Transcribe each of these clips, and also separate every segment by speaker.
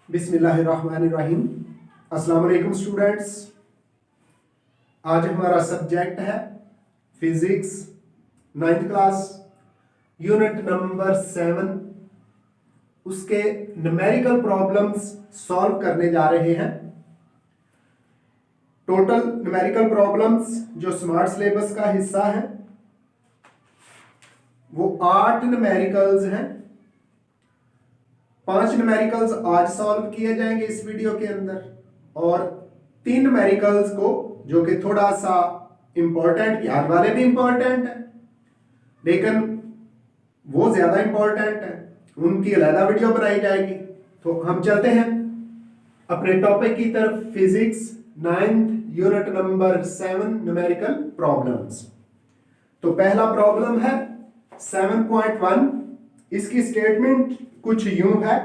Speaker 1: बिस्मिल्लाहिर्रहमानिर्रहीम। अस्सलाम वालेकुम स्टूडेंट्स। आज हमारा सब्जेक्ट है physics 9th class unit number 7। उसके न्यूमेरिकल प्रॉब्लम्स सॉल्व करने जा रहे हैं। टोटल न्यूमेरिकल प्रॉब्लम्स जो स्मार्ट सिलेबस का हिस्सा है वो 8 न्यूमेरिकल्स हैं। 5 न्यूमेरिकल्स आज सॉल्व किए जाएंगे इस वीडियो के अंदर और 3 न्यूमेरिकल्स को जो कि थोड़ा सा इंपॉर्टेंट, याद वाले भी इंपॉर्टेंट है लेकिन वो ज्यादा इंपॉर्टेंट है, उनकी अलग वीडियो बनाई जाएगी। तो हम चलते हैं अपने टॉपिक की तरफ। Physics 9th unit number 7 numerical problems. तो पहला प्रॉब्लम है 7.1। इसकी स्टेटमेंट कुछ यूं है।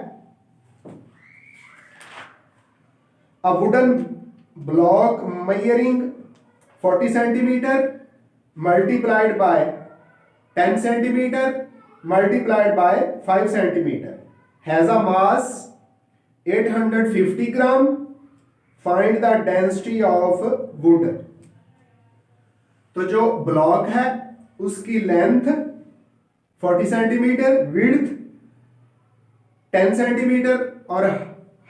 Speaker 1: A wooden block measuring 40 centimeter multiplied by 10 centimeter multiplied by 5 centimeter has a mass 850 gram. Find the density of wood। तो जो ब्लॉक है उसकी लेंथ 40 सेंटीमीटर, विड्थ 10 सेंटीमीटर और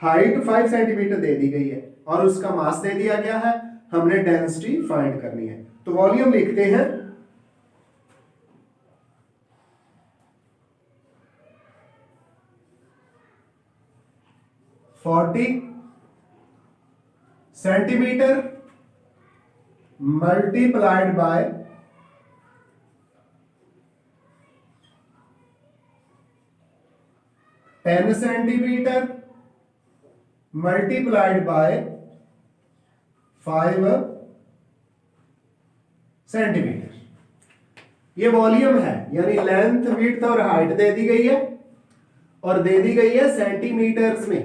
Speaker 1: हाइट 5 सेंटीमीटर दे दी गई है और उसका मास दे दिया गया है। हमने डेंसिटी फाइंड करनी है। तो वॉल्यूम लिखते हैं 40 centimetre multiplied by 10 centimetre multiplied bye 5 centimetre. ये वॉल्यूम है, यानी लेंथ, विड्थ और हाइट दे दी गई है और दे दी गई है सेंटीमीटर्स में।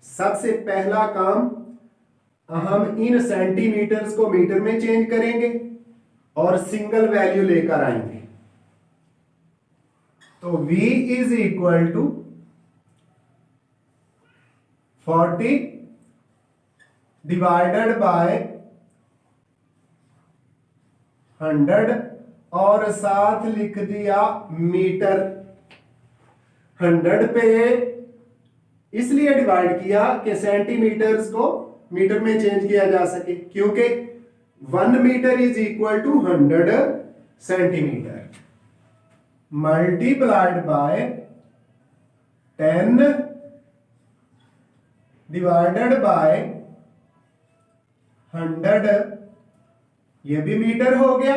Speaker 1: सबसे पहला काम, हम इन सेंटीमीटर्स को मीटर में चेंज करेंगे और सिंगल वैल्यू लेकर आएंगे। तो V is equal to 40 divided by 100 और साथ लिख दिया मीटर। 100 पे इसलिए डिवाइड किया कि सेंटीमीटर्स को मीटर में चेंज किया जा सके, क्योंकि 1 metre is equal to 100 centimetre multiplied by 10 divided by 100, ये भी मीटर हो गया।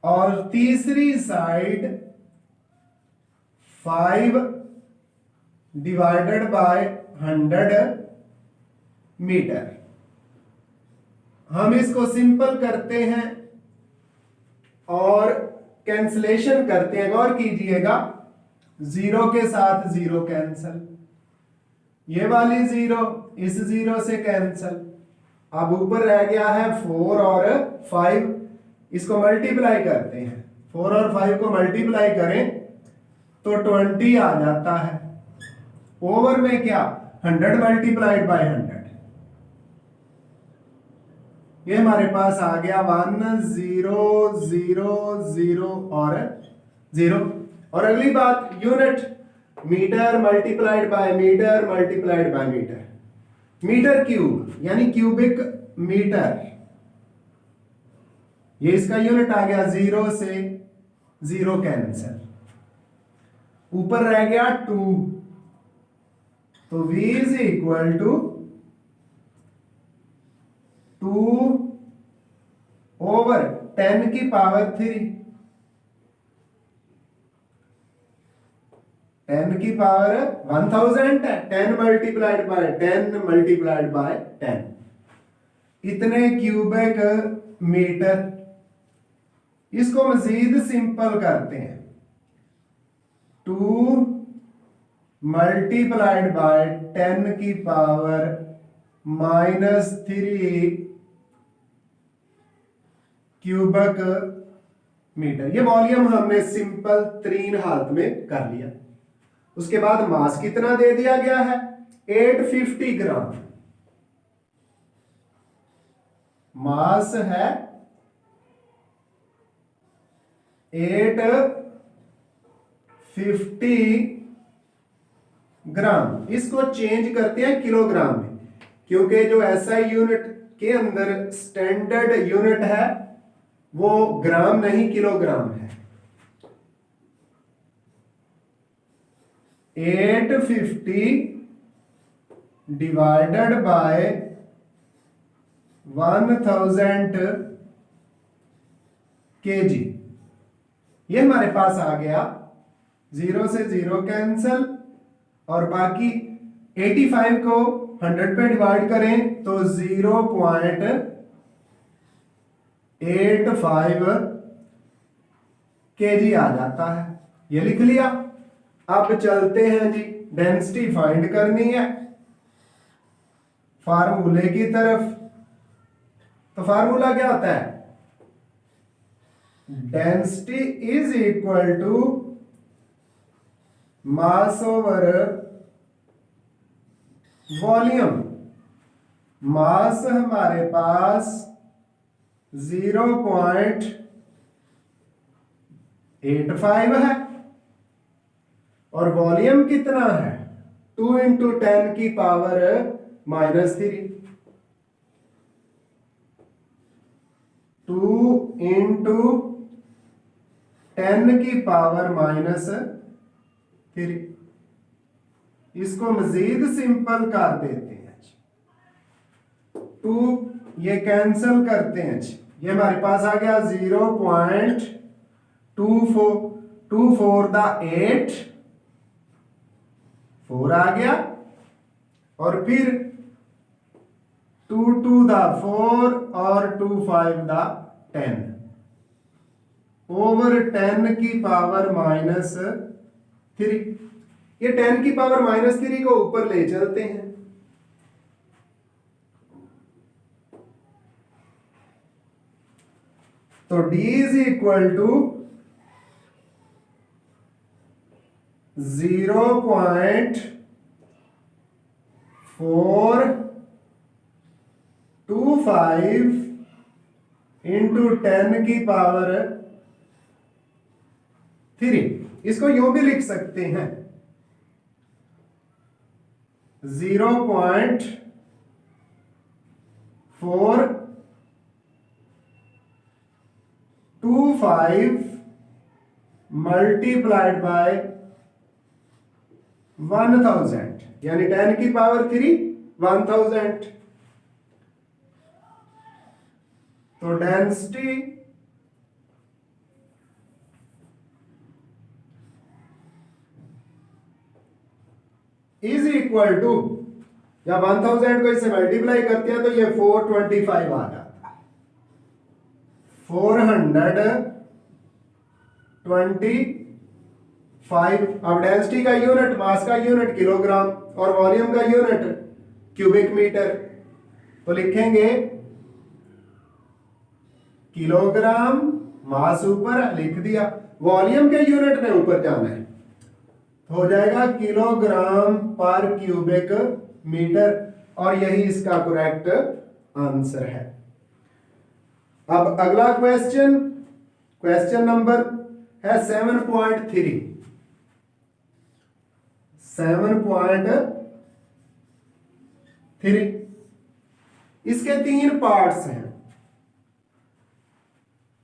Speaker 1: और तीसरी साइड 5 डिवाइडेड बाय 100 मीटर। हम इसको सिंपल करते हैं और कैंसलेशन करते हैं। गौर कीजिएगा, 0 के साथ 0 कैंसल, ये वाली 0 इस 0 से कैंसल। अब ऊपर रह गया है 4 और 5, इसको मल्टीप्लाई करते हैं। 4 और 5 को मल्टीप्लाई करें तो 20 आ जाता है। ओवर में क्या, 100 मल्टीप्लाइड बाय 100, ये हमारे पास आ गया 1 0 0 0 और 0। और अगली बात, unit metre multiplied by metre multiplied by metre. Metre cube यानी क्यूबिक मीटर, ये इसका यूनिट आ गया। 0 से 0 कैंसल, ऊपर रह गया 2, तो V is equal to 2 over 10 की पावर 3, 10 की पावर 1000 है। 10 मल्टीप्लाइड बाय 10 मल्टीप्लाइड बाय 10, इतने क्यूबिक मीटर इसको मजीद सिंपल करते हैं, 2 मल्टीप्लाइड बाय 10 की पावर -3 क्यूबिक मीटर। ये वॉल्यूम हमने सिंपल 3 हालत में कर लिया। उसके बाद मास कितना दे दिया गया है, 850 ग्राम। मास है 850 ग्राम। इसको चेंज करते हैं किलोग्राम में, क्योंकि जो एसआई यूनिट के अंदर स्टैंडर्ड यूनिट है वो ग्राम नहीं किलोग्राम है। 850 डिवाइडेड बाय 1000 kg, ये हमारे पास आ गया। 0 से 0 कैंसल, और बाकी 85 को 100 पे डिवाइड करें तो 0.85 kg आ जाता है। ये लिख लिया। अब चलते हैं जी, डेंसिटी फाइंड करनी है फार्मूले की तरफ। तो फार्मूला क्या होता है, density is equal to mass over volume. Mass हमारे पास 0.85 है, और वॉल्यूम कितना है, 2 × 10 की पावर -3। 2 × 10 की पावर -3। इसको मजीद सिंपल कर देते हैं, 2 ये कैंसल करते हैं। ये हमारे पास आ गया 0.24, 2 4 दा 8, 4 आ गया, और फिर 2 2 दा 4 और 2 5 दा 10 ओवर 10 की पावर -3। ये 10 की पावर -3 को ऊपर ले चलते हैं, तो d इज इक्वल टू 0.425 × 10 की पावर 3। इसको यूं भी लिख सकते हैं, 0.425 मल्टीप्लाइड बाय 1000, यानी 10 की पावर 3 1000। तो डेंसिटी इज इक्वल टू, या 1000 को इससे मल्टीप्लाई करते हैं तो ये 425 आ जाता है। 425। अब डेंसिटी का यूनिट, मास का यूनिट किलोग्राम, और वॉल्यूम का यूनिट क्यूबिक मीटर। तो लिखेंगे किलोग्राम, मास ऊपर लिख दिया, वॉल्यूम के यूनिट ने ऊपर जाना है, हो जाएगा किलोग्राम पर क्यूबिक मीटर, और यही इसका करेक्ट आंसर है। अब अगला क्वेश्चन, क्वेश्चन नंबर है 7.3। 7.3, इसके 3 पार्ट्स हैं।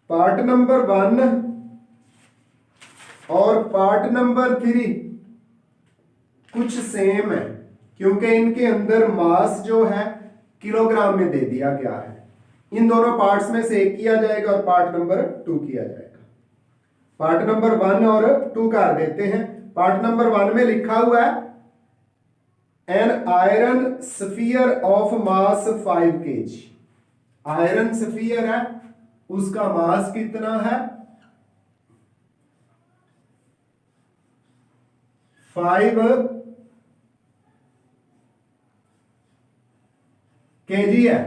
Speaker 1: पार्ट नंबर 1 और पार्ट नंबर 3 कुछ सेम है, क्योंकि इनके अंदर मास जो है किलोग्राम में दे दिया गया है। इन दोनों पार्ट्स में से एक किया जाएगा और पार्ट नंबर 2 किया जाएगा। पार्ट नंबर 1 और 2 कर देते हैं। पार्ट नंबर 1 में लिखा हुआ है an iron sphere of mass 5 kg। Iron sphere है, उसका मास कितना है 5 kg है।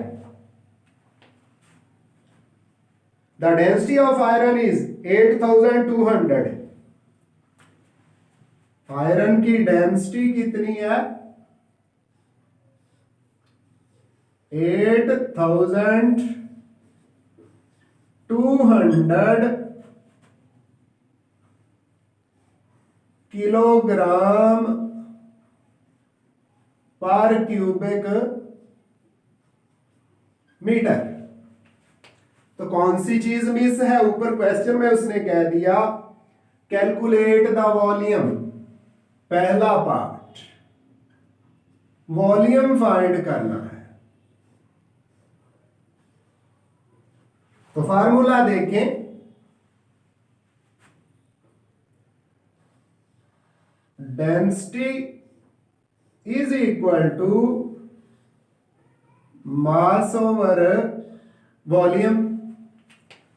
Speaker 1: The density of iron is 8200। Iron की डेंसिटी कितनी है? 8200 किलोग्राम पर क्यूबिक मीटर। तो कौन सी चीज मिस है? ऊपर क्वेश्चन में उसने कह दिया कैलकुलेट द वॉल्यूम, पहला पार्ट वॉल्यूम फाइंड करना है। तो फार्मूला देखें, density is equal to mass over volume.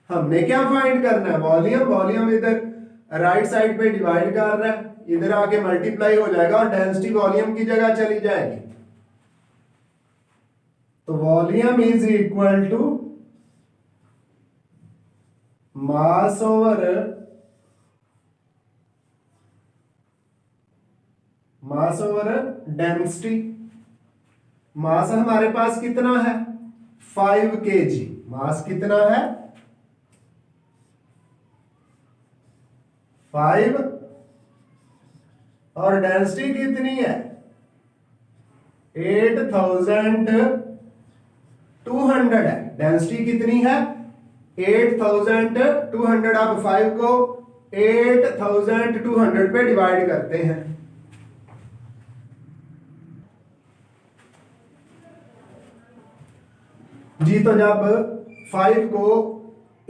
Speaker 1: हमने क्या फाइंड करना है? वॉल्यूम। वॉल्यूम इधर राइट साइड पे डिवाइड कर रहा है, इधर आके मल्टीप्लाई हो जाएगा और डेंसिटी वॉल्यूम की जगह चली जाएगी। तो volume is equal to mass over density. Mass हमारे पास कितना है? 5 kg। मास कितना है? 5। और डेंसिटी कितनी है? 8200 है। डेंसिटी कितनी है? 8200। आप 5 को 8200 पे डिवाइड करते हैं। जी, तो जब 5 को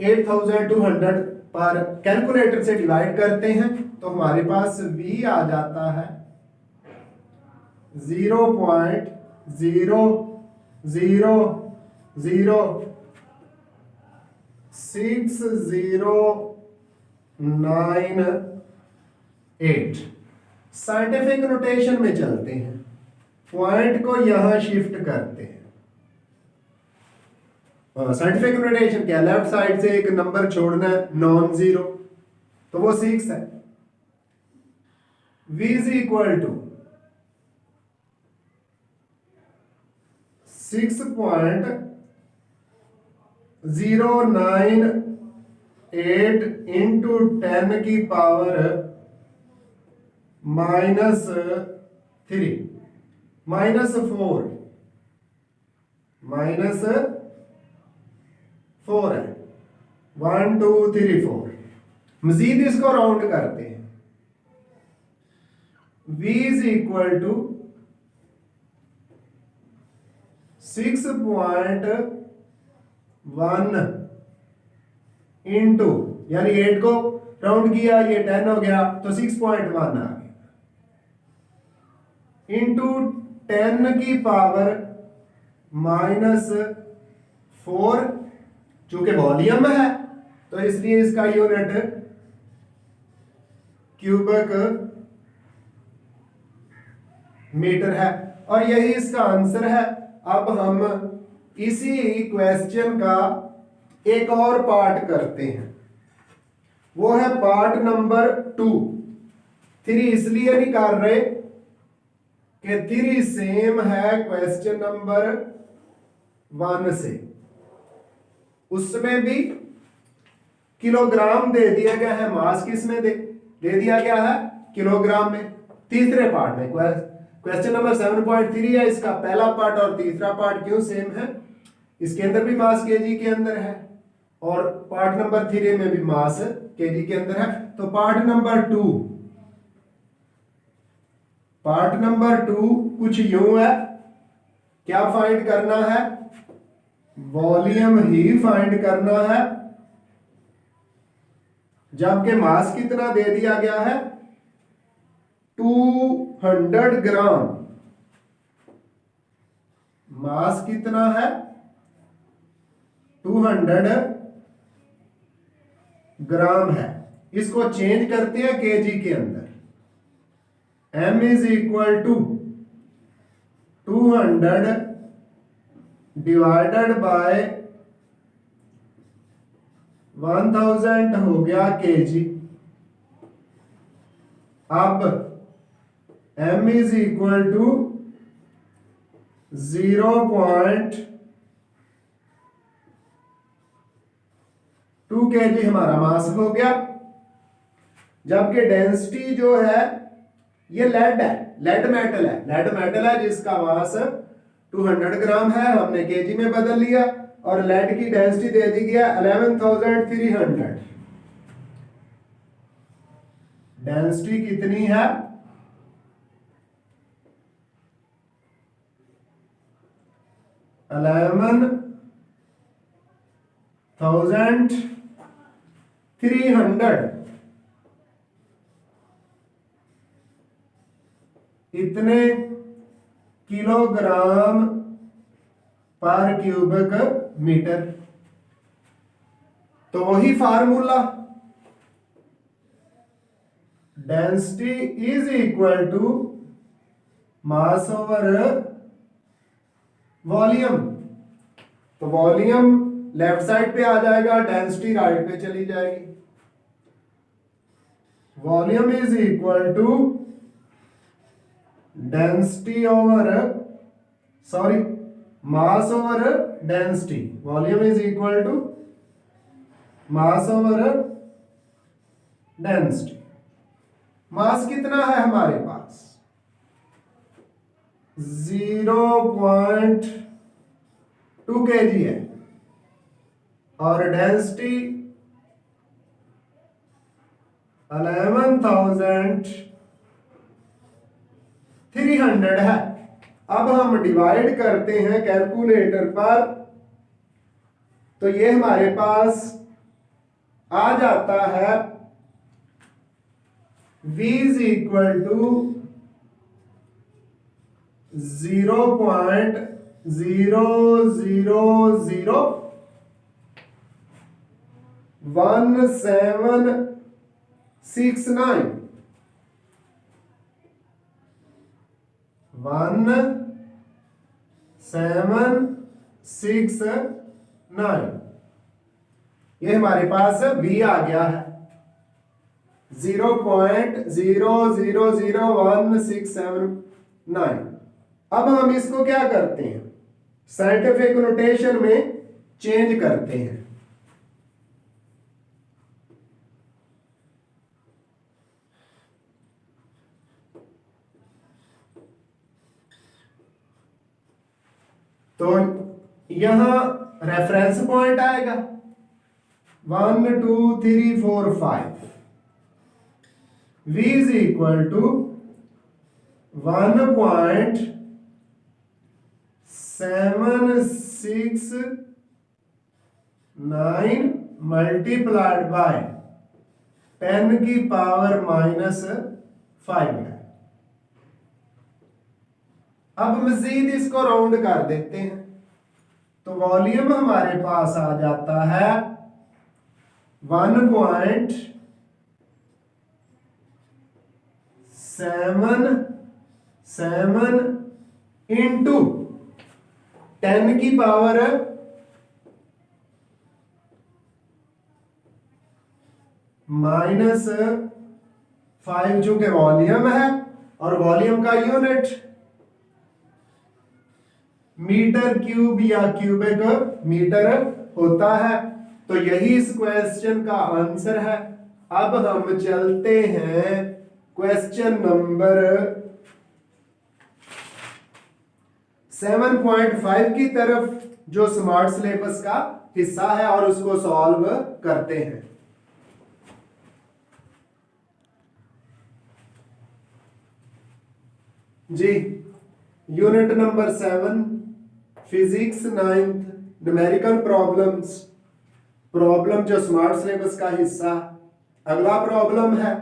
Speaker 1: 8200 पर कैलकुलेटर से डिवाइड करते हैं तो हमारे पास v आ जाता है 0.0006098। साइंटिफिक नोटेशन में चलते हैं, पॉइंट को यहां शिफ्ट करते हैं। साइंटिफिक नोटेशन क्या? लेफ्ट साइड से एक नंबर छोड़ना है, नॉन जीरो, तो वो 6 है। v is equal to 6.098 into 10 की पावर -3 -4 है। 1 2 3 4। मजीद इसको राउंड करते हैं। v is equal to 6.1 into, यानी 8 को राउंड किया, ये 10 हो गया तो 6.1 आ गया, इंटू 10 की पावर -4। चूंकि वॉल्यूम है तो इसलिए इसका यूनिट क्यूबिक मीटर है, और यही इसका आंसर है। अब हम इसी क्वेश्चन का एक और पार्ट करते हैं, वो है पार्ट नंबर 2। 3 इसलिए नहीं कर रहे कि 3 सेम है क्वेश्चन नंबर 1 से। उसमें भी किलोग्राम दे दिया गया है, मास किसमें दे दिया गया है? किलोग्राम में। तीसरे पार्ट में क्वेश्चन नंबर 7.3 है, इसका पहला पार्ट और तीसरा पार्ट क्यों सेम है? इसके अंदर भी मास केजी के अंदर है और पार्ट नंबर 3 में भी मास केजी के अंदर है। तो पार्ट नंबर 2 कुछ यूं है। क्या फाइंड करना है? वॉल्यूम ही फाइंड करना है, जबकि मास कितना दे दिया गया है? 200 ग्राम। मास कितना है? 200 ग्राम है। इसको चेंज करते हैं केजी के अंदर। m is equal to 200 divided by 1000 हो गया kg। अब m is equal to 0.2 kg हमारा मास हो गया। जबकि डेंसिटी जो है ये लेड है, लेड मेटल है जिसका मास 200 ग्राम है, हमने केजी में बदल लिया और लेड की डेंसिटी दे दी गया 11,300। डेंसिटी कितनी है? 11,300। इतने किलोग्राम पर क्यूबिक मीटर। तो वही formula, density is equal to mass over volume. तो वॉल्यूम लेफ्ट साइड पे आ जाएगा, डेंसिटी राइट पे चली जाएगी। Volume is equal to density over sorry mass over density. Volume is equal to mass over density. Mass कितना है हमारे पास? 0.2 kg है और डेंसिटी 11,300 है। अब हम डिवाइड करते हैं कैलकुलेटर पर, तो ये हमारे पास आ जाता है V इज इक्वल टू 0.0001769 1769। ये हमारे पास V आ गया है 0.0001679। अब हम इसको क्या करते हैं, साइंटिफिक नोटेशन में चेंज करते हैं। तो यहां रेफरेंस पॉइंट आएगा 1 2 3 4 5। V is equal to 1.769 multiplied by 10 की पावर -5 है। अब मजीद इसको राउंड कर देते हैं, तो वॉल्यूम हमारे पास आ जाता है 1.77 इंटू 10 की पावर -5, जो कि वॉल्यूम है और वॉल्यूम का यूनिट मीटर क्यूब या क्यूबिक मीटर होता है। तो यही इस क्वेश्चन का आंसर है। अब हम चलते हैं क्वेश्चन नंबर 7.5 की तरफ, जो स्मार्ट सिलेबस का हिस्सा है, और उसको सॉल्व करते हैं। जी, unit number 7 physics 9th numerical problems, problem जो स्मार्ट सिलेबस का हिस्सा। अगला प्रॉब्लम है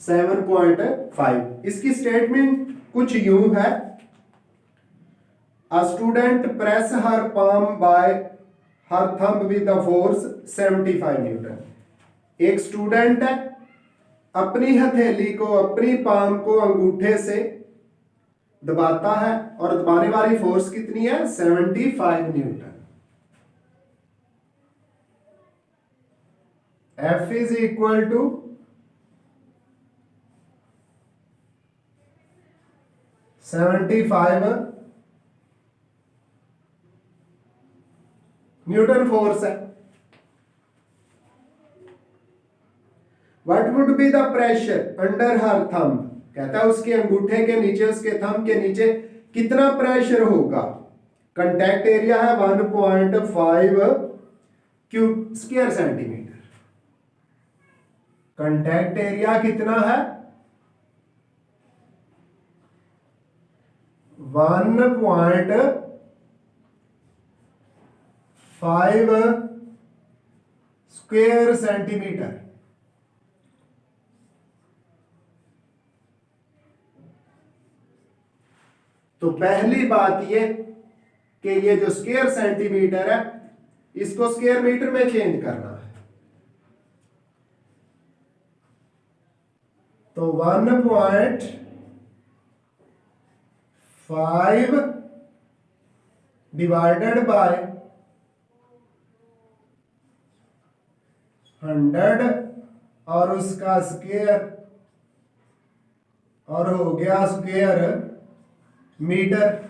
Speaker 1: 7.5। इसकी स्टेटमेंट कुछ यूं है, a student press her palm bye her thumb with the force 75 Newton. एक स्टूडेंट है, अपनी हथेली को, अपनी पाम को अंगूठे से दबाता है और दबाने वाली फोर्स कितनी है? 75 newton. F is equal to 75 newton force है। What would be the pressure under her thumb? कहता है उसके अंगूठे के नीचे, उसके थंब के नीचे कितना प्रेशर होगा? कंटैक्ट एरिया है 1.5 cube square centimetre. Contact area कितना है? 1.5 स्क्वायर सेंटीमीटर। तो पहली बात ये कि ये जो स्क्वायर सेंटीमीटर है इसको स्क्वायर मीटर में चेंज करना है। तो 1.5 डिवाइडेड बाय 100 और उसका स्क्वायर और हो गया स्क्वायर मीटर।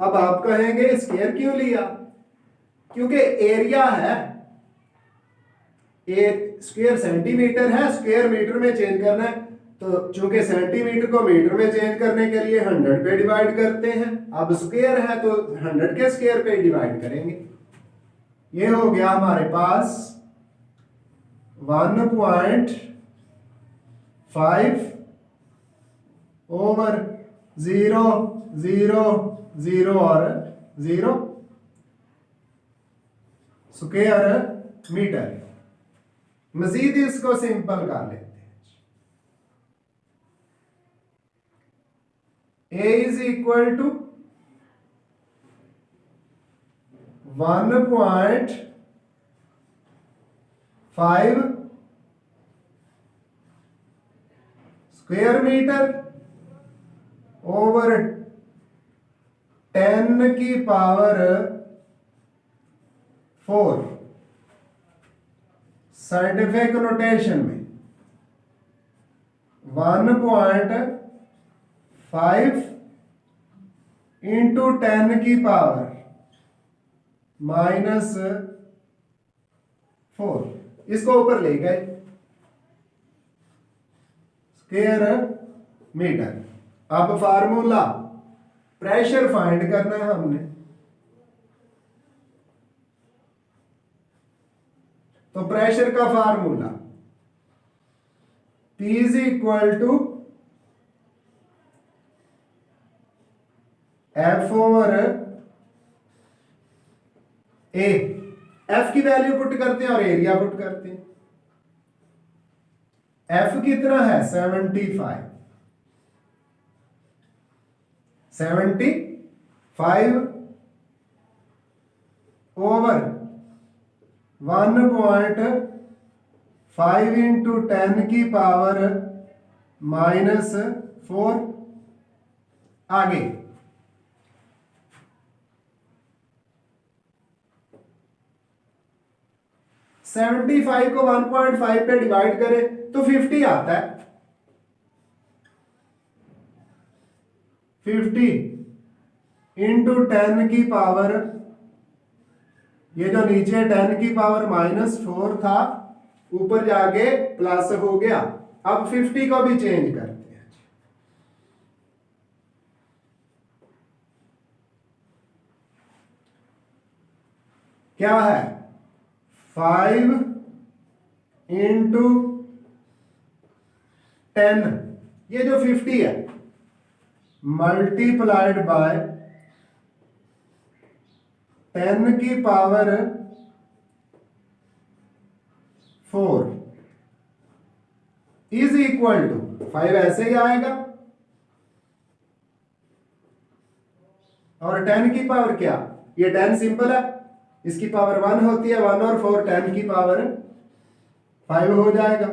Speaker 1: अब आप कहेंगे स्क्वायर क्यों लिया? क्योंकि एरिया है, स्क्वायर सेंटीमीटर है, स्क्वायर मीटर में चेंज करना है। तो चूंकि सेंटीमीटर को मीटर में चेंज करने के लिए 100 पे डिवाइड करते हैं, अब स्क्वायर है तो 100 के स्क्वायर पे डिवाइड करेंगे। ये हो गया हमारे पास 1.5 ओवर 0 0 0 और 0 स्क्वायर मीटर। मजीद इसको सिंपल कर लेते हैं। A is equal to 1.5 square metre over 10 की पावर 4। साइंटिफिक नोटेशन में 1.5 इंटू 10 की पावर -4, इसको ऊपर ले गए स्क्वायर मीटर। अब फार्मूला, प्रेशर फाइंड करना है हमने, तो प्रेशर का formula P is equal to F over A। F की वैल्यू पुट करते हैं और एरिया पुट करते हैं। F कितना है? 75 ओवर 1.5 इंटू 10 की पावर -4। आगे 75 को 1.5 पे डिवाइड करें तो 50 आता है। 50 इंटू 10 की पावर, ये जो नीचे 10 की पावर -4 था ऊपर जाके प्लस हो गया। अब 50 को भी चेंज करते हैं। क्या है? 5 इंटू 10, ये जो 50 है मल्टीप्लाइड बाय 10 की पावर 4 इज इक्वल टू 5 ऐसे ही आएगा और 10 की पावर क्या? ये 10 सिंपल है, इसकी पावर 1 होती है, 1 और 4 10 की पावर 5 हो जाएगा।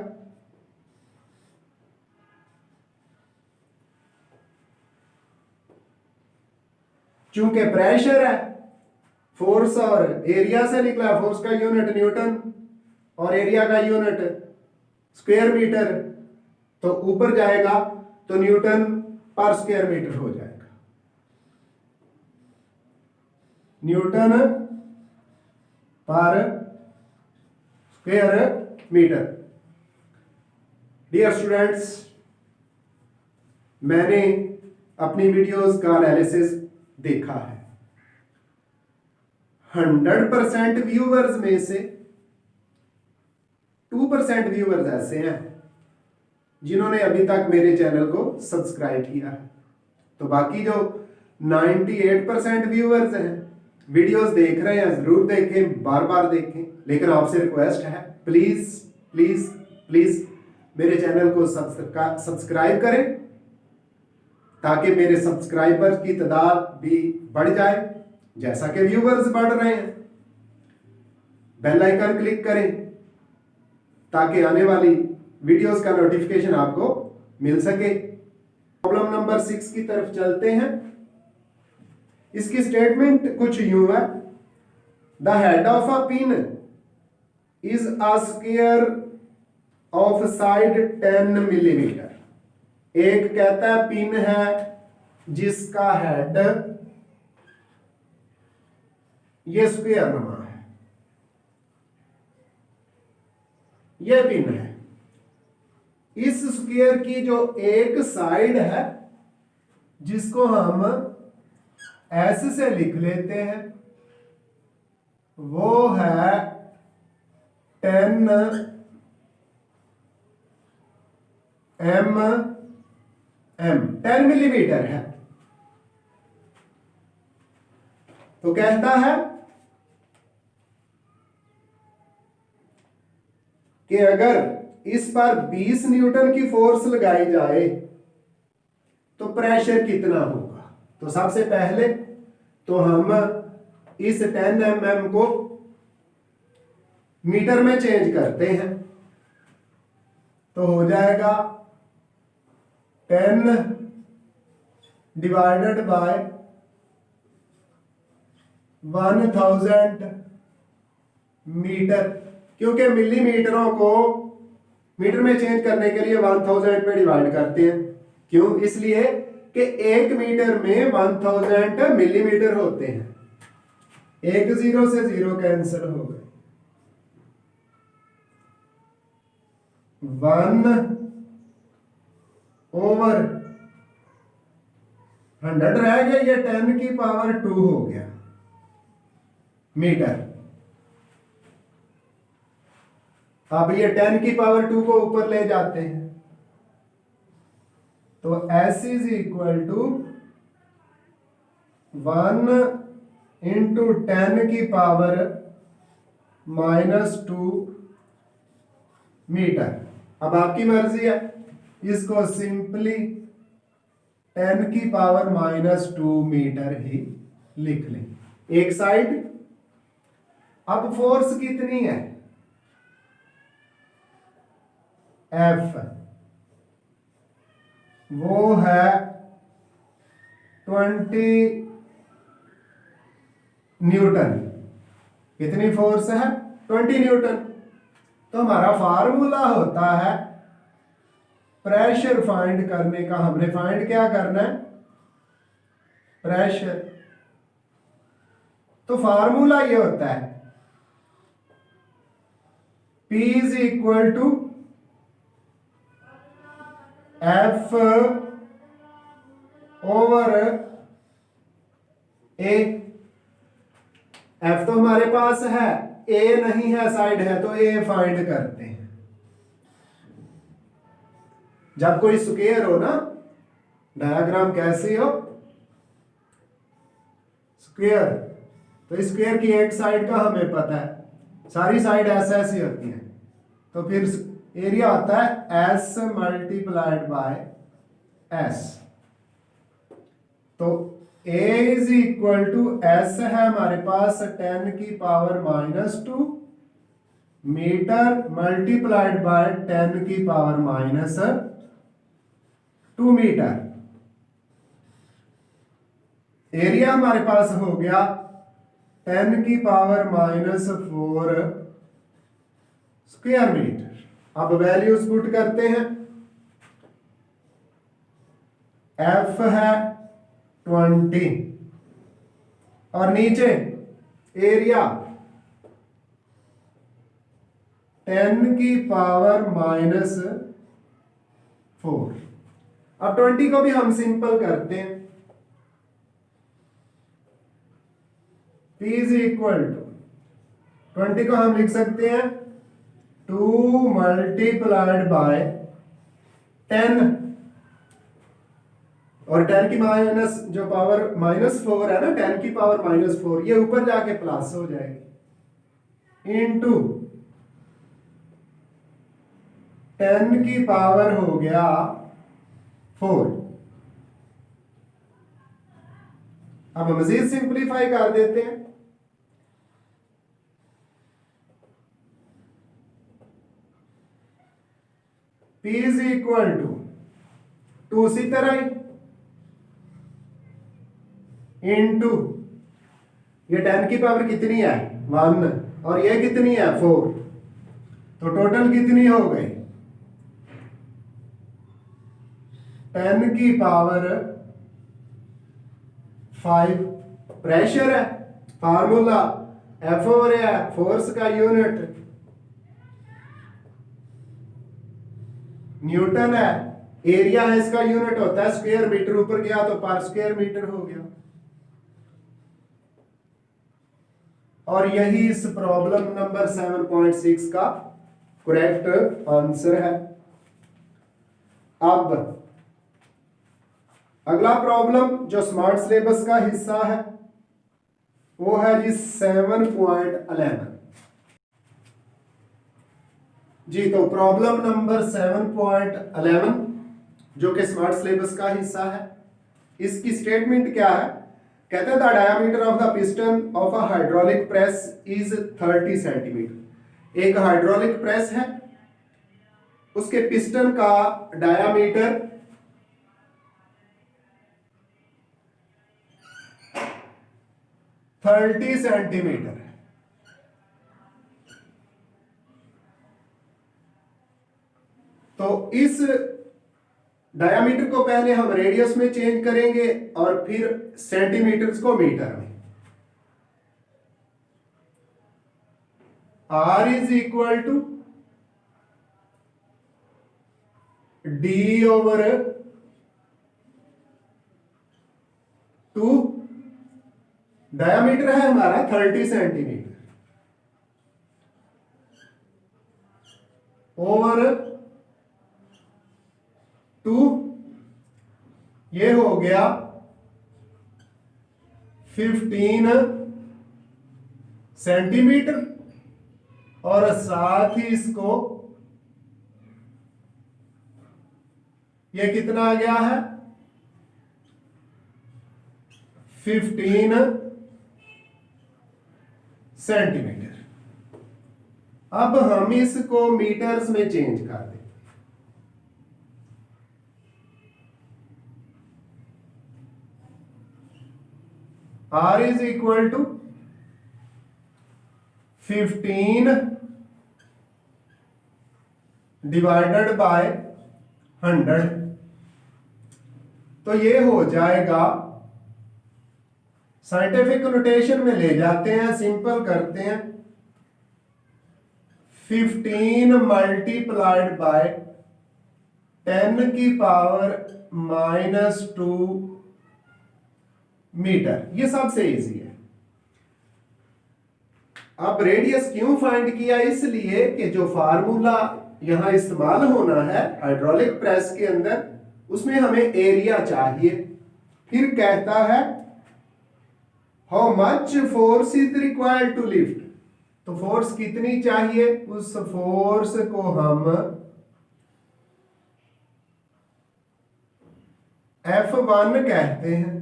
Speaker 1: चूंकि प्रेशर है, फोर्स और एरिया से निकला, फोर्स का यूनिट न्यूटन और एरिया का यूनिट स्क्वायर मीटर, तो ऊपर जाएगा तो न्यूटन पर स्क्वायर मीटर हो जाएगा, न्यूटन पर स्क्वायर मीटर। डियर स्टूडेंट्स, मैंने अपनी वीडियोस का एनालिसिस देखा है। 100% व्यूअर्स में से 2% व्यूअर्स ऐसे हैं जिन्होंने अभी तक मेरे चैनल को सब्सक्राइब किया है। तो बाकी जो 98% व्यूअर्स हैं, वीडियोस देख रहे हैं, जरूर देखें, बार बार देखें, लेकिन आपसे रिक्वेस्ट है, प्लीज प्लीज प्लीज मेरे चैनल को सब्सक्राइब करें ताकि मेरे सब्सक्राइबर की तादाद भी बढ़ जाए जैसा कि व्यूअर्स बढ़ रहे हैं। बेल आइकन क्लिक करें ताकि आने वाली वीडियोस का नोटिफिकेशन आपको मिल सके। प्रॉब्लम नंबर 6 की तरफ चलते हैं। इसकी स्टेटमेंट कुछ यूं है, the head of a pin is a square of side 10 millimetre. एक कहता है पिन है जिसका हेड ये स्क्वायर नुमा है, ये पिन है। इस स्क्वायर की जो एक साइड है जिसको हम एस से लिख लेते हैं, वो है 10 10 मिलीमीटर है। तो कहता है कि अगर इस पर 20 न्यूटन की फोर्स लगाई जाए तो प्रेशर कितना होगा। तो सबसे पहले तो हम इस 10 mm को मीटर में चेंज करते हैं, तो हो जाएगा 10 डिवाइडेड बाय 1000 मीटर, क्योंकि मिलीमीटरों को मीटर में चेंज करने के लिए 1000 पे डिवाइड करते हैं। क्यों? इसलिए कि 1 मीटर में 1000 मिलीमीटर होते हैं। एक 0 से 0 कैंसिल हो गए, 1/100 रह गया, ये 10 की पावर 2 हो गया मीटर। अब ये 10 की पावर 2 को ऊपर ले जाते हैं, तो S is equal to 1 into 10 की पावर -2 मीटर। अब आपकी मर्जी है, इसको सिंपली 10 की पावर -2 मीटर ही लिख लें एक साइड। अब फोर्स कितनी है? F, वो है 20 न्यूटन। कितनी फोर्स है? 20 न्यूटन। तो हमारा फार्मूला होता है प्रेशर फाइंड करने का। हमने फाइंड क्या करना है? प्रेशर। तो फार्मूला ये होता है P is equal to F over A। F तो हमारे पास है, A नहीं है, साइड है, तो A फाइंड करते हैं। जब कोई स्क्वायर हो ना, डायग्राम कैसी हो, स्क्वायर, तो स्क्वायर की एक साइड का हमें पता है, सारी साइड ऐसी होती है, तो फिर एरिया आता है S मल्टीप्लाइड बाय S। तो A is equal to S है हमारे पास 10 की पावर -2 मीटर मल्टीप्लाइड बाय 10 की पावर -2 मीटर। एरिया हमारे पास हो गया 10⁻⁻⁴ स्क्वायर मीटर। अब वैल्यूज पुट करते हैं। एफ है 20 और नीचे एरिया 10⁻⁴। अब 20 को भी हम सिंपल करते हैं। P इज इक्वल टू 20 को हम लिख सकते हैं 2 मल्टीप्लाइड बाय 10 और 10 की माइनस जो पावर -4 है ना, 10 की पावर -4 ये ऊपर जाके प्लस हो जाएगी इनटू 10 की पावर हो गया 4। अब मजीद सिंपलीफाई कर देते हैं। P इज इक्वल टू 2 उसी तरह ही इनटू ये 10 की पावर कितनी है 1 और ये कितनी है 4, तो टोटल कितनी हो गई 10 की पावर 5। प्रेशर है, फार्मूला एफ ओवर है, फोर्स का यूनिट न्यूटन है, एरिया है इसका यूनिट होता है स्क्वायर मीटर, ऊपर गया तो पर स्क्वायर मीटर हो गया। और यही इस प्रॉब्लम नंबर 7.6 का करेक्ट आंसर है। अब अगला प्रॉब्लम जो स्मार्ट सिलेबस का हिस्सा है वो है जी 7.11 जी। तो प्रॉब्लम नंबर 7.11 जो कि स्मार्ट सिलेबस का हिस्सा है, इसकी स्टेटमेंट क्या है? कहते हैं the diameter of the piston of a hydraulic press is 30 centimetre. एक हाइड्रोलिक प्रेस है, उसके पिस्टन का डायमीटर 30 सेंटीमीटर है। तो इस डायामीटर को पहले हम रेडियस में चेंज करेंगे और फिर सेंटीमीटर्स को मीटर में। R is equal to D over 2। Diameter है हमारा 30 सेंटीमीटर ओवर 2, ये हो गया 15 सेंटीमीटर और साथ ही इसको ये कितना आ गया है 15 सेंटीमीटर। अब हम इसको मीटर्स में चेंज कर दें। R is equal to 15 divided by 100, तो ये हो जाएगा, साइंटिफिक नोटेशन में ले जाते हैं, सिंपल करते हैं, 15 मल्टीप्लाइड बाय 10 की पावर -2 मीटर। ये सबसे इजी है। अब रेडियस क्यों फाइंड किया? इसलिए कि जो फार्मूला यहां इस्तेमाल होना है हाइड्रोलिक प्रेस के अंदर, उसमें हमें एरिया चाहिए। फिर कहता है how much force is required to lift, तो फोर्स कितनी चाहिए, उस फोर्स को हम F1 कहते हैं।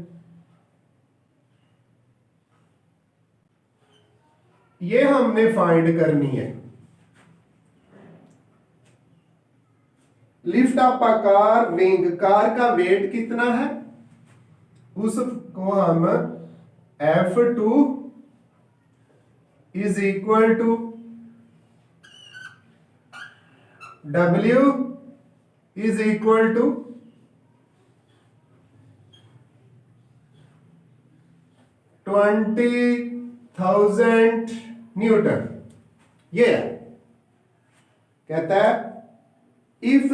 Speaker 1: ये हमने फाइंड करनी है। Lift up a car wing, car का वेट कितना है को हम F2 is equal to W is equal to 20,000 newton. ये है, कहता है if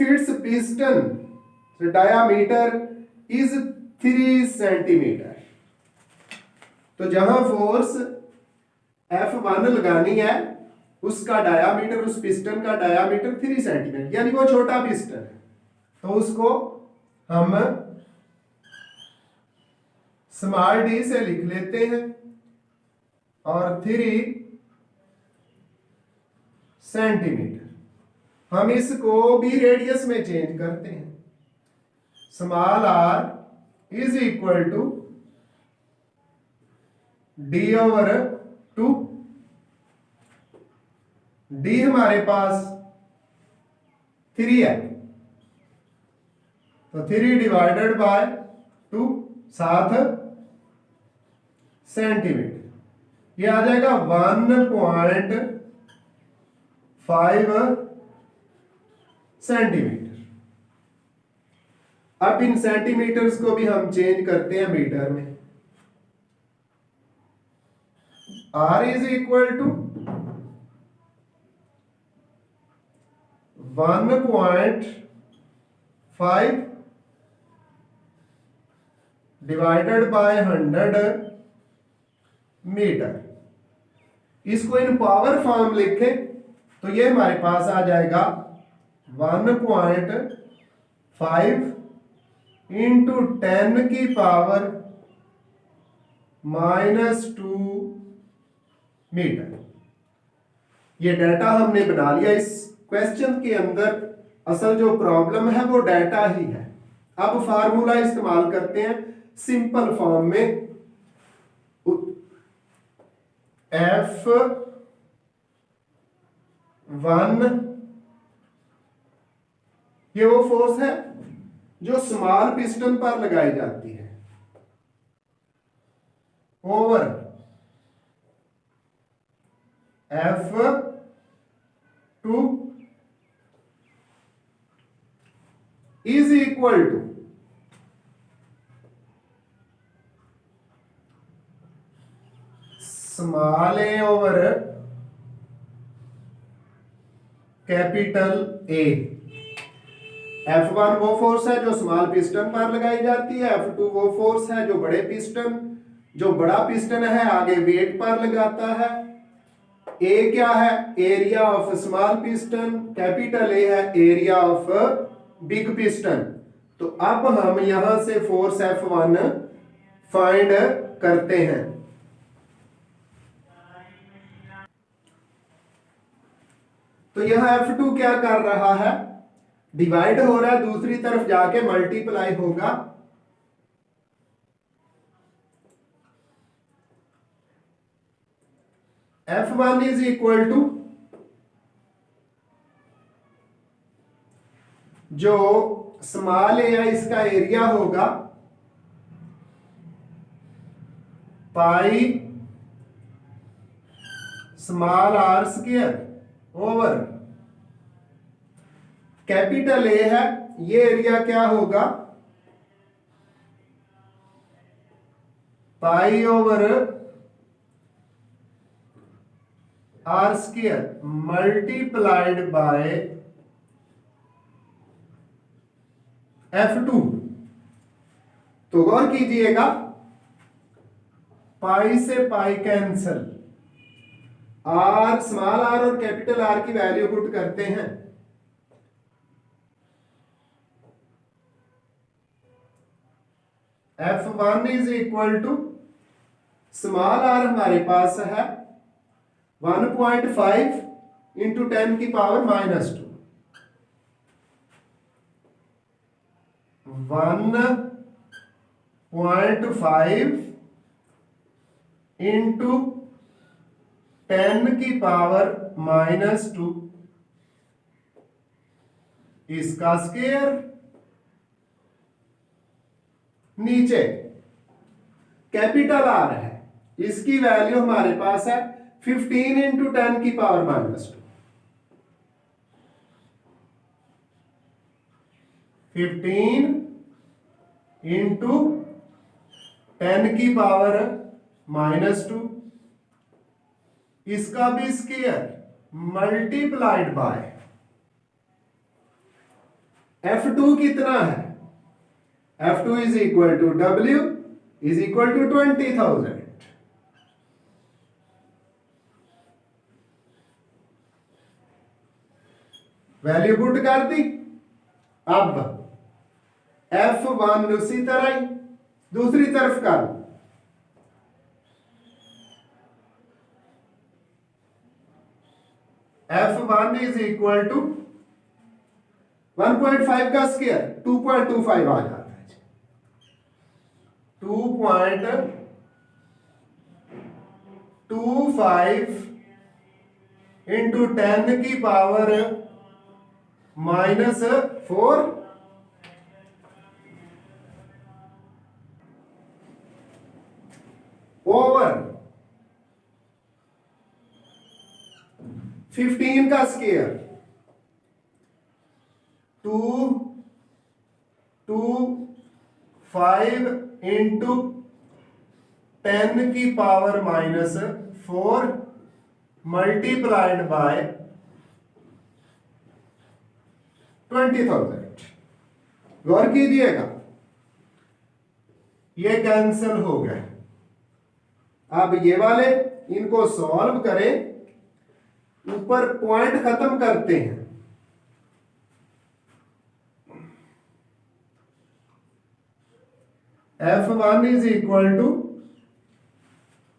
Speaker 1: it's piston diameter is 3 centimetre, तो जहां फोर्स F1 लगानी है उसका डायामीटर, उस पिस्टन का डायामीटर 3 सेंटीमीटर, यानी वो छोटा पिस्टन है, तो उसको हम स्मॉल डी से लिख लेते हैं और 3 सेंटीमीटर। हम इसको भी रेडियस में चेंज करते हैं, small r is equal to D/2। D हमारे पास 3 है, तो 3 डिवाइडेड बाय 2 7 सेंटीमीटर, ये आ जाएगा 1.5 सेंटीमीटर। अब इन सेंटीमीटर्स को भी हम चेंज करते हैं मीटर में। R is equal to 1.5 divided by 100 metre. इसको इन पावर फॉर्म लिखें तो ये हमारे पास आ जाएगा 1.5 इंटू 10 की पावर -2 मीटर। ये डाटा हमने बना लिया। इस क्वेश्चन के अंदर असल जो प्रॉब्लम है वो डाटा ही है। अब फार्मूला इस्तेमाल करते हैं सिंपल फॉर्म में। F1 ये वो फोर्स है जो स्मॉल पिस्टन पर लगाई जाती है, over F2 is equal to small a over capital A. F1 वो फोर्स है जो स्मॉल पिस्टन पर लगाई जाती है, F2 वो फोर्स है जो बड़ा पिस्टन है आगे वेट पर लगाता है। ए क्या है? Area of small piston. Capital A है एरिया ऑफ बिग पिस्टन। तो अब हम यहां से फोर्स F1 फाइंड करते हैं। तो यहां F2 क्या कर रहा है? डिवाइड हो रहा है, दूसरी तरफ जाके मल्टीप्लाई होगा। F1 इज इक्वल टू जो स्मॉल ए है इसका एरिया होगा pi small r square over capital A है, ये एरिया क्या होगा? Pi over r square multiplied by F2। तो गौर कीजिएगा, पाई से pi cancel, r small r और कैपिटल आर की वैल्यू पुट करते हैं। F1 is equal to small r हमारे पास है 1.5 इंटू 10 की पावर -2, 1.5 इंटू 10 की पावर -2 इसका स्क्वायर नीचे कैपिटल आर है, इसकी वैल्यू हमारे पास है 15 इंटू 10 की पावर -2, 15 इंटू 10 की पावर -2, इसका भी स्क्वायर मल्टीप्लाइड बाय F2 कितना है, F2 is equal to W is equal to 20,000। Value put कर दी। अब F1 उसी तरह ही दूसरी तरफ कर, F1 इज इक्वल टू 1.5 का स्क्वायर 2.25 आ जाता है, 2.25 इंटू 10 की पावर -4 ओवर 15 का स्क्वायर 2.25 इंटू 10 की पावर -4 मल्टीप्लाइड बाय 20,000। गौर कीजिएगा, ये कैंसिल हो गए। अब ये वाले इनको सॉल्व करें, ऊपर पॉइंट खत्म करते हैं। F1 इज इक्वल टू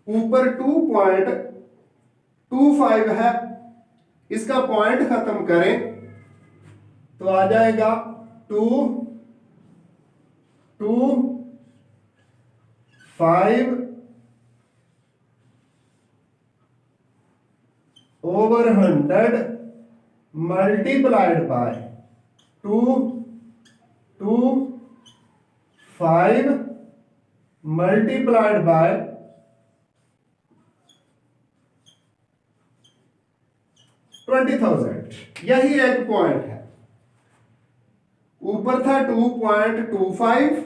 Speaker 1: ऊपर 2.25 है, इसका पॉइंट खत्म करें तो आ जाएगा 2.25 over 100 multiplied by 2.25 multiplied by 20,000। यही एक पॉइंट है। ऊपर था 2.25,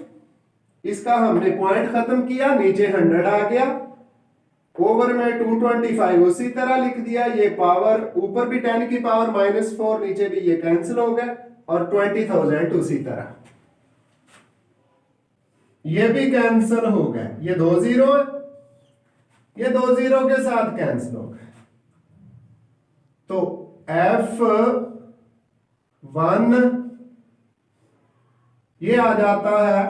Speaker 1: इसका हमने पॉइंट खत्म किया, नीचे 100 आ गया, ओवर में 225 उसी तरह लिख दिया। ये पावर ऊपर भी 10 की पावर -4, नीचे भी ये कैंसिल हो गया, और 20,000 उसी तरह ये भी कैंसिल हो गए। ये 2 0 है, ये 2 0 के साथ कैंसिल हो गए। तो F1 ये आ जाता है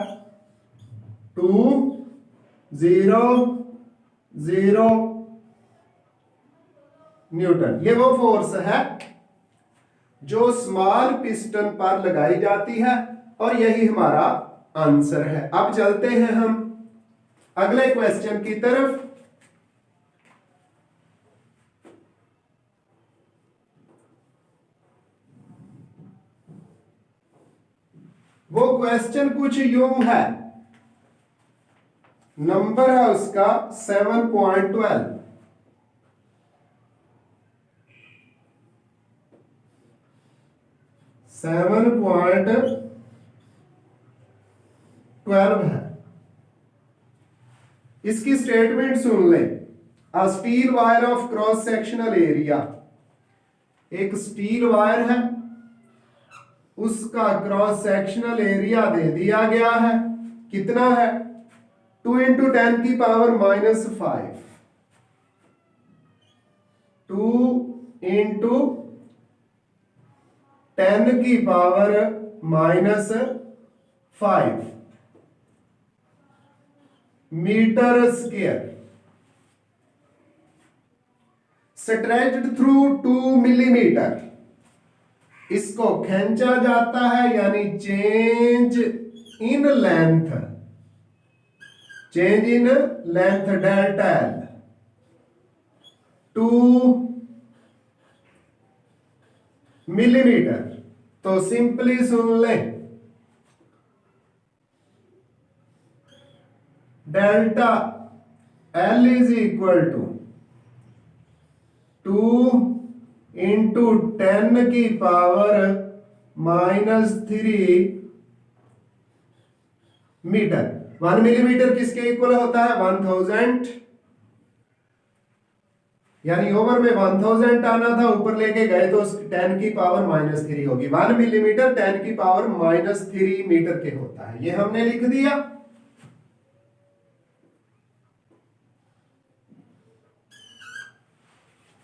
Speaker 1: 200 न्यूटन। ये वो फोर्स है जो स्मॉल पिस्टन पर लगाई जाती है, और यही हमारा आंसर है। अब चलते हैं हम अगले क्वेश्चन की तरफ। वो क्वेश्चन कुछ यूं है, नंबर है उसका 7.12। है। इसकी स्टेटमेंट सुन लें। A steel wire of cross sectional area, एक स्टील वायर है, उसका क्रॉस सेक्शनल एरिया दे दिया गया है। कितना है? 2 इंटू 10 की पावर -5, 2 इंटू 10 की power -5 metre square, stretched through 2 millimetre. इसको खींचा जाता है, यानी change in length, change in length delta L 2 millimetre. तो सिंपली सुन लें, delta L is equal to 2 × 10⁻³ metre. 1 millimetre किसके इक्वल होता है? 1000, यानी ओवर में 1000 आना था, ऊपर लेके गए तो 10⁻³ होगी। 1 मिलीमीटर 10⁻³ मीटर के होता है। ये हमने लिख दिया।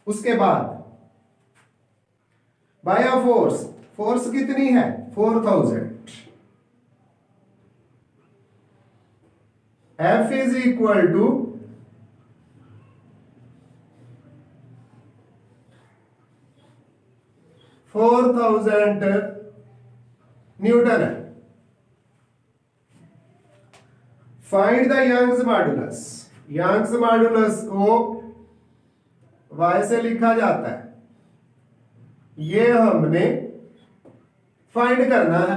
Speaker 1: उसके बाद बाय फोर्स, फोर्स कितनी है? 4000। F is equal to 4000 newton है। Find the Young's modulus. Young's modulus को y से लिखा जाता है, ये हमने फाइंड करना है।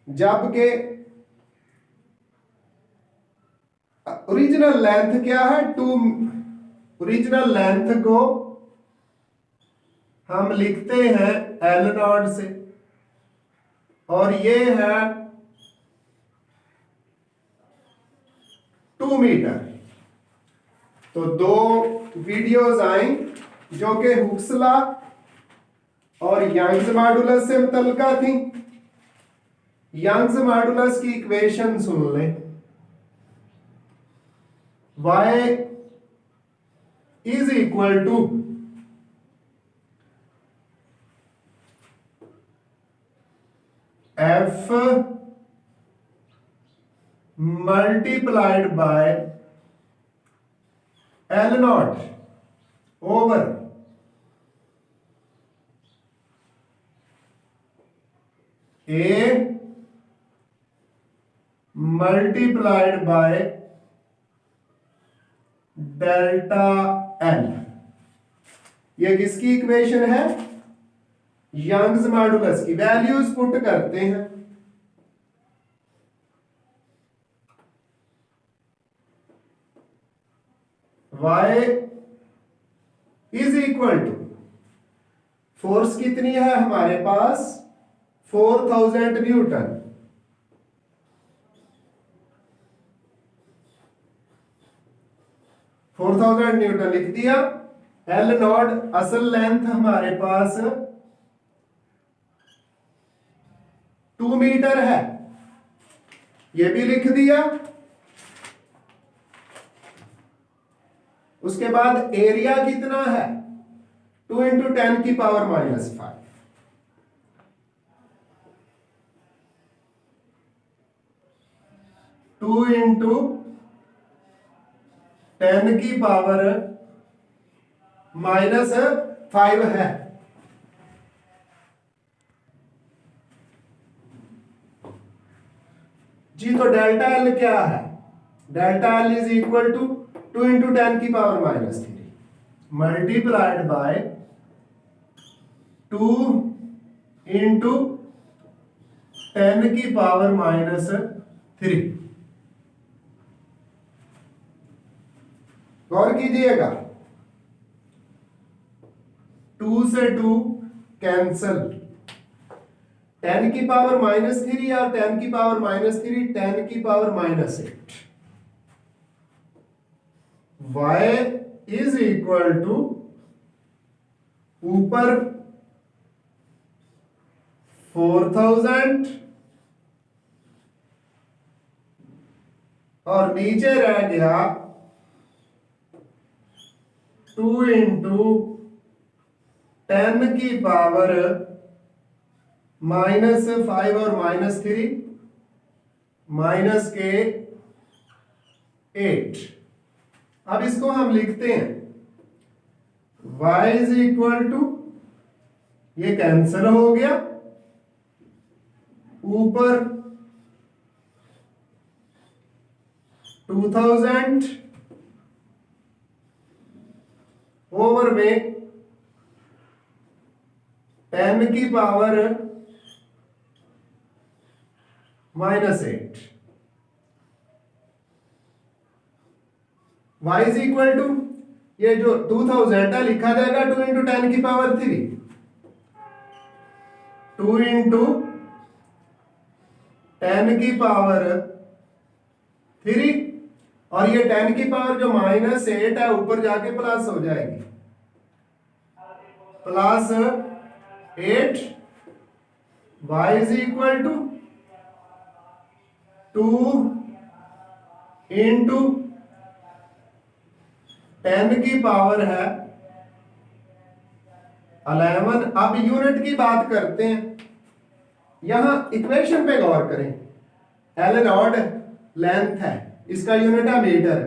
Speaker 1: जबकि ओरिजिनल लेंथ क्या है? 2। ओरिजिनल लेंथ को हम लिखते हैं L0 से, और ये है 2 मीटर। तो दो वीडियोस आई जो कि हुक्स लॉ और यंग्स मॉडुलस से मुतल्लिका थी। यंग्स मॉडुलस की इक्वेशन सुन लें। y is equal to F multiplied by L0 over A multiplied by delta L। ये किसकी इक्वेशन है? यंग्स मॉडुलस की। वैल्यूज पुट करते हैं। y is equal to, force कितनी है हमारे पास? 4000 न्यूटन। न्यूटन लिख दिया। L0 असल लेंथ हमारे पास 2 मीटर है, ये भी लिख दिया। उसके बाद एरिया कितना है? 2 × 10⁻⁵। 2 × 10⁻⁵ है। जी, तो डेल्टा एल क्या है? Delta L is equal to 2 × 10⁻³ multiplied by 2 × 10⁻³ गौर कीजिएगा, 2 से 2 कैंसल, 10⁻³ और 10⁻³ 10⁻⁸। y इज इक्वल टू ऊपर 4000 और नीचे रह गया 2 × 10⁻⁻⁵ और -3 -8। अब इसको हम लिखते हैं y इज इक्वल टू, ये कैंसिल हो गया, ऊपर 2000 ओवर में 10⁻⁻⁸। y इज इक्वल टू, ये जो 2000 है लिखा जाएगा 2 इंटू 10 की पावर 3, 2 इंटू 10 की पावर 3, और ये 10 की पावर जो -8 है ऊपर जाके प्लस हो जाएगी, plus 8, y is equal to 2 into 10 की पावर है 11। अब यूनिट की बात करते हैं, यहां इक्वेशन पे गौर करें। एल रॉड लेंथ है, इसका यूनिट है मीटर,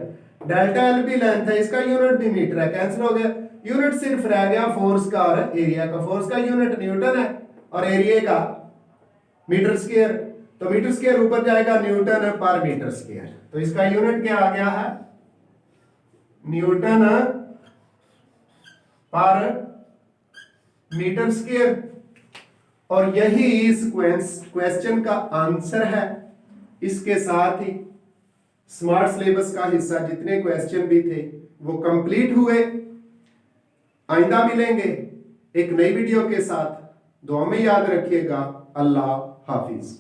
Speaker 1: डेल्टा एल भी लेंथ है, इसका यूनिट भी मीटर है, कैंसिल हो गया। यूनिट सिर्फ रह गया फोर्स का और एरिया का। फोर्स का यूनिट न्यूटन है और एरिया का मीटर स्क्वायर, तो मीटर स्क्वायर ऊपर जाएगा न्यूटन पर मीटर स्क्वायर, तो इसका यूनिट क्या आ गया है, न्यूटन पर मीटर स्क्वायर। और यही इस क्वेश्चन का आंसर है। इसके साथ ही स्मार्ट सिलेबस का हिस्सा जितने क्वेश्चन भी थे वो कंप्लीट हुए। आइंदा मिलेंगे एक नई वीडियो के साथ, दुआ में याद रखिएगा। अल्लाह हाफिज।